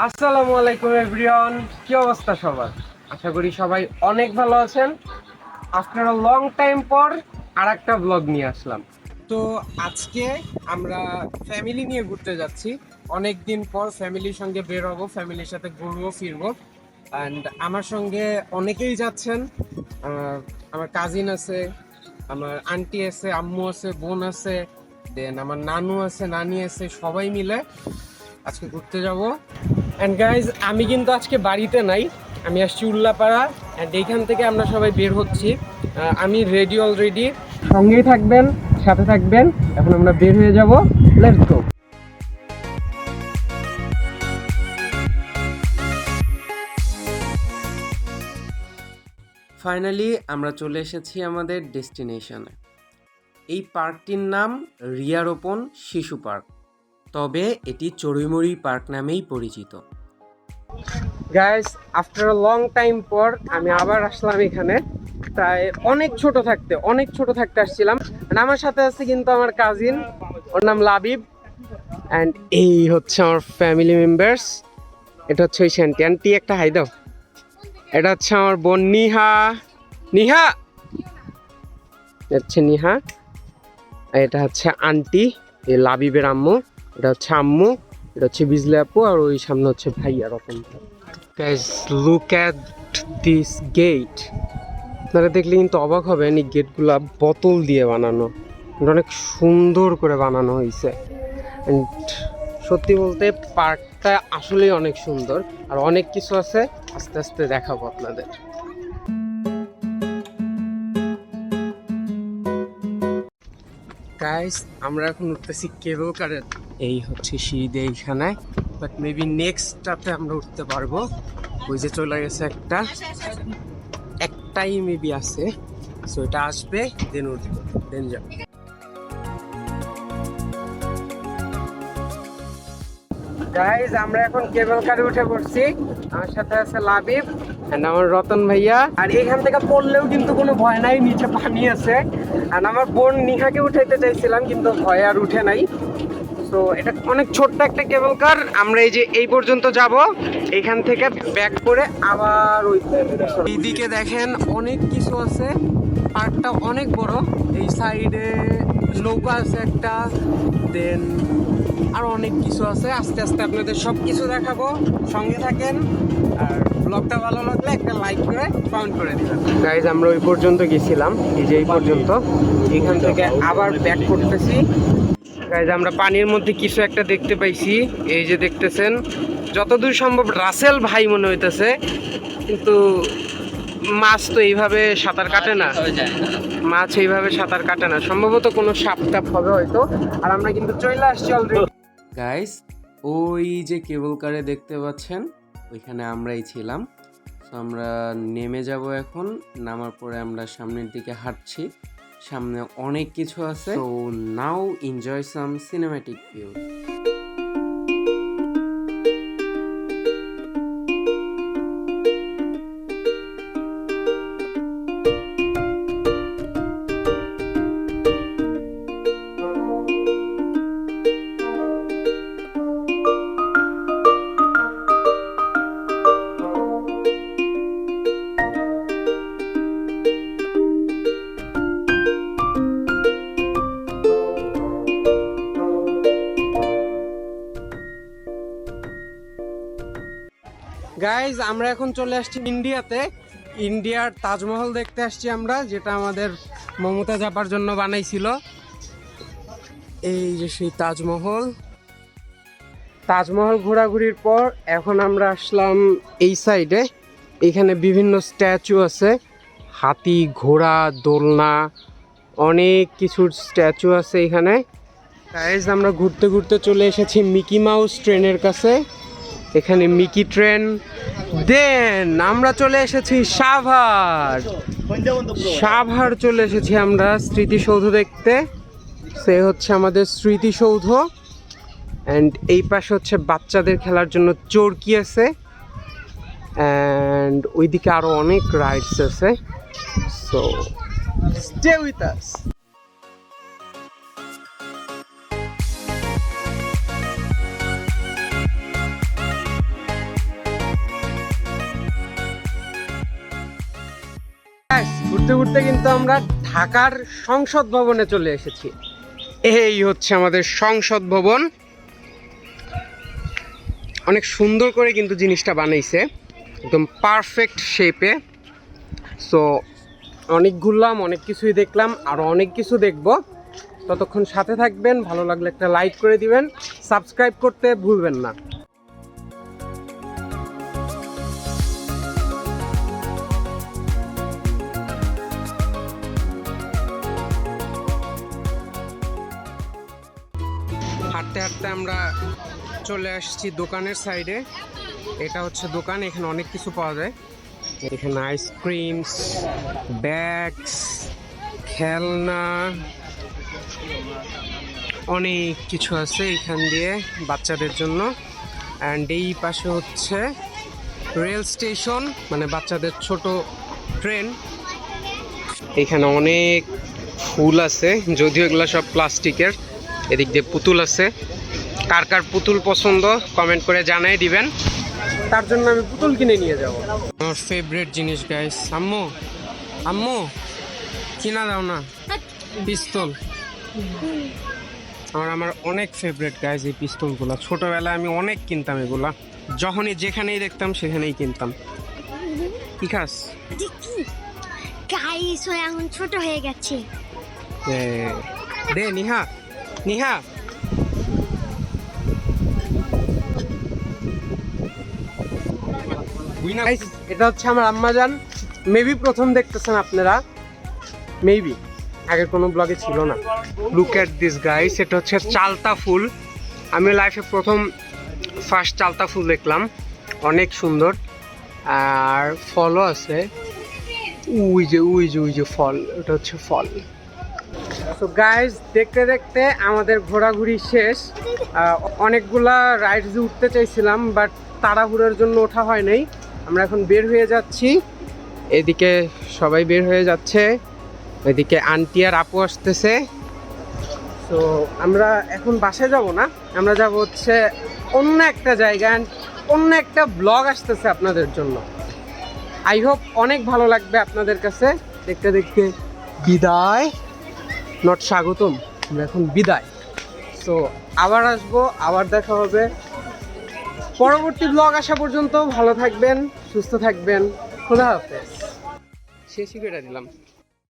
আসসালামু আলাইকুম এভরিওয়ান, কি অবস্থা সবার? আশা করি সবাই অনেক ভালো আছেন। আফটার আ লং টাইম পর আর একটা ব্লগ নিয়ে আসলাম। তো আজকে আমরা ফ্যামিলি নিয়ে ঘুরতে যাচ্ছি। অনেক দিন পর ফ্যামিলির সঙ্গে বের হবো, ফ্যামিলির সাথে ঘুরবো ফিরবো। অ্যান্ড আমার সঙ্গে অনেকেই যাচ্ছেন। আমার কাজিন আছে, আমার আন্টি আছে, আম্মু আছে, বোন আছে, দেন আমার নানু আছে, নানি আছে, সবাই মিলে আজকে ঘুরতে যাব। অ্যান্ড গাইজ, আমি কিন্তু আজকে বাড়িতে নাই, আমি আসছি উল্লাপাড়া। অ্যান্ড এইখান থেকে আমরা সবাই বের হচ্ছি। আমি রেডি অলরেডি, সঙ্গেই থাকবেন, সাথে থাকবেন। এখন আমরা বের হয়ে যাব, লেটস গো। ফাইনালি আমরা চলে এসেছি আমাদের ডেস্টিনেশনে। এই পার্কটির নাম রিয়ারোপণ শিশু পার্ক, তবে এটি চড়ুইমুড়ি পার্ক নামেই পরিচিত। Guys, after a long time পর আমি আবার আসলাম এখানে। প্রায় অনেক ছোট থাকতে আসছিলাম। আর আমার সাথে আছে কিন্তু আমার কাজিন, ওর নাম লাবিব। অ্যান্ড এই হচ্ছে আমার ফ্যামিলি মেম্বার্স। এটা হচ্ছে ওই শান্তি আন্টি, একটা হাই দাও। এটা হচ্ছে আমার বোন নিহা। নিহা হচ্ছে নিহা। আর এটা হচ্ছে আন্টি, এই লাবিবের আম্মু। এটা হচ্ছে আম্মু, এটা হচ্ছে বিজলি আপু, আর ওই সামনে হচ্ছে ভাইয়া রকম। Guys, look at this gate. আপনারা দেখলে কিন্তু অবাক হবেন, এই গেটগুলা বোতল দিয়ে বানানো, অনেক সুন্দর করে বানানো হয়েছে। সত্যি বলতে পার্কটা আসলেই অনেক সুন্দর, আর অনেক কিছু আছে, আস্তে আস্তে দেখাবো আপনাদের। গাইস, আমরা এখন উঠতেছি কেবল কারের। এই হচ্ছে সিঁড়ি দিয়ে এইখানে, বাট মেবি নেক্সটটাতে আমরা উঠতে পারবো। ওই যে চলে গেছে একটাই মেবি আছে, সো এটা আসবে, দেন উঠবো, দেন যাবো। গাইস, আমরা এখন কেবল কারে উঠে পড়ছি। আমার সাথে আছে লাবিব এন্ড আমার রতন ভাইয়া। আর এখান থেকে পড়লেও কিন্তু কোনো ভয় নাই, নিচে পানি আছে। আর আমার বোন নিহাকে উঠাইতে চাইছিলাম, কিন্তু ভয় আর উঠে নাই। তো এটা অনেক ছোট্ট একটা কেবল কার। আমরা এই যে এই পর্যন্ত যাব, এখান থেকে ব্যাক করে আবার ওই এইদিকে দেখেন অনেক কিছু আছে। পার্কটা অনেক বড়। এই সাইডে নৌকা আছে একটা, দেন আরো অনেক কিছু আছে। আস্তে আস্তে আপনাদের সব কিছু দেখাবো, সঙ্গে থাকেন। আর ব্লগটা ভালো লাগলে একটা লাইক করে কমেন্ট করে দিবেন। গাইজ, আমরা ওই পর্যন্ত গেছিলাম, এই যে এই পর্যন্ত। এখান থেকে আবার ব্যাক করতেছি। গাইজ, আমরা পানির মধ্যে কিছু একটা দেখতে পাইছি, এই যে দেখতেছেন। যতদূর সম্ভব রাসেল ভাই মনে হইতেছে, কিন্তু মাছ তো এইভাবে সাঁতার কাটে না, মাছ এইভাবে সাঁতার কাটে না। সম্ভবত কোনো সাপ টাপ হবে হয়তো। আর আমরা কিন্তু চলে আসছি অলরেডি। গাইস, ওই যে কেবল কারে দেখতে পাচ্ছেন, ওইখানে আমরাই ছিলাম। তো আমরা নেমে যাব এখন। নামার পরে আমরা সামনের দিকে হাঁটছি, সামনে অনেক কিছু আছে। সো নাও এনজয় সাম সিনেম্যাটিক ভিউ। গাইজ, আমরা এখন চলে আসছি ইন্ডিয়াতে। ইন্ডিয়ার তাজমহল দেখতে আসছি আমরা, যেটা আমাদের মমতাজ আপার জন্য বানাইছিল। এই যে সেই তাজমহল। তাজমহল ঘোরাঘুরির পর এখন আমরা আসলাম এই সাইডে। এখানে বিভিন্ন স্ট্যাচু আছে, হাতি, ঘোড়া, দোলনা, অনেক কিছুর স্ট্যাচু আছে এখানে। গাইজ, আমরা ঘুরতে ঘুরতে চলে এসেছি মিকি মাউস ট্রেনের কাছে। এখানে মিকি ট্রেন। দেন আমরা চলে এসেছি সাভার চলে এসেছি আমরা স্মৃতিসৌধ দেখতে। সে হচ্ছে আমাদের স্মৃতিসৌধ। অ্যান্ড এই পাশে হচ্ছে বাচ্চাদের খেলার জন্য চরকি আছে। অ্যান্ড ওইদিকে আরো অনেক রাইডস আছে। So stay with us. ঘুরতে ঘুরতে কিন্তু আমরা ঢাকার সংসদ ভবনে চলে এসেছি। এই হচ্ছে আমাদের সংসদ ভবন। অনেক সুন্দর করে কিন্তু জিনিসটা বানাইছে, একদম পারফেক্ট শেপে। সো অনেক ঘুরলাম, অনেক কিছুই দেখলাম, আরও অনেক কিছু দেখব। ততক্ষণ সাথে থাকবেন, ভালো লাগলে একটা লাইক করে দিবেন, সাবস্ক্রাইব করতে ভুলবেন না। হাঁটতে হাঁটতে আমরা চলে আসছি দোকানের সাইডে। এটা হচ্ছে দোকান, এখানে অনেক কিছু পাওয়া যায়। এখানে আইসক্রিমস, ব্যাগস, খেলনা, অনেক কিছু আছে এখান দিয়ে বাচ্চাদের জন্য। অ্যান্ড এই পাশে হচ্ছে রেল স্টেশন, মানে বাচ্চাদের ছোট ট্রেন। এখানে অনেক ফুল আছে, যদিও এগুলো সব প্লাস্টিকের। এদিক দিয়ে পুতুল আছে। কার কার পুতুল পছন্দ কমেন্ট করে জানাই দিবেন, তার জন্য আমি পুতুল কিনে নিয়ে যাব। আমার ফেভারিট জিনিস গাইস। আম্মু আম্মু কিনা দাও না পিস্তল। আমার অনেক ফেভারিট গাইস এই পিস্তলগুলো। ছোটবেলায় আমি অনেক কিনতাম এগুলা, যখনই যেখানেই দেখতাম সেখানেই কিনতাম। কি খাস? গাইস ও এখন ছোট হয়ে গেছে। দে নিহা, নিহা এটা হচ্ছে আমার আম্মাজান। মেবি প্রথম দেখতেছেন আপনারা, মেবি আগের কোনো ব্লগে ছিল না। লুক এট দিস গাইস, এটা হচ্ছে চালতা ফুল। আমি লাইফে ফার্স্ট চালতা ফুল দেখলাম, অনেক সুন্দর। আর ফলও আছে, উই যে ফল, এটা হচ্ছে ফল। সো গাইস, দেখতে দেখতে আমাদের ঘোরাঘুরি শেষ। অনেকগুলা রাইডস উঠতে চাইছিলাম, বাট তাড়াহুড়োর জন্য ওঠা হয় নাই। আমরা এখন বের হয়ে যাচ্ছি, এদিকে সবাই বের হয়ে যাচ্ছে, এদিকে আন্টি আর আপু আসতেছে। তো আমরা এখন বাসায় যাব না, আমরা যাব হচ্ছে অন্য একটা জায়গায়, অন্য একটা ব্লগ আসতেছে আপনাদের জন্য। আই হোপ অনেক ভালো লাগবে আপনাদের কাছে। দেখতে দেখতে বিদায়, নট স্বাগতম, আমরা এখন বিদায়। সো আবার আসবো, আবার দেখা হবে পরবর্তী ব্লগ আসা পর্যন্ত। ভালো থাকবেন, সুস্থ থাকবেন, খোদা হাফেজ। শেষই করে দিলাম।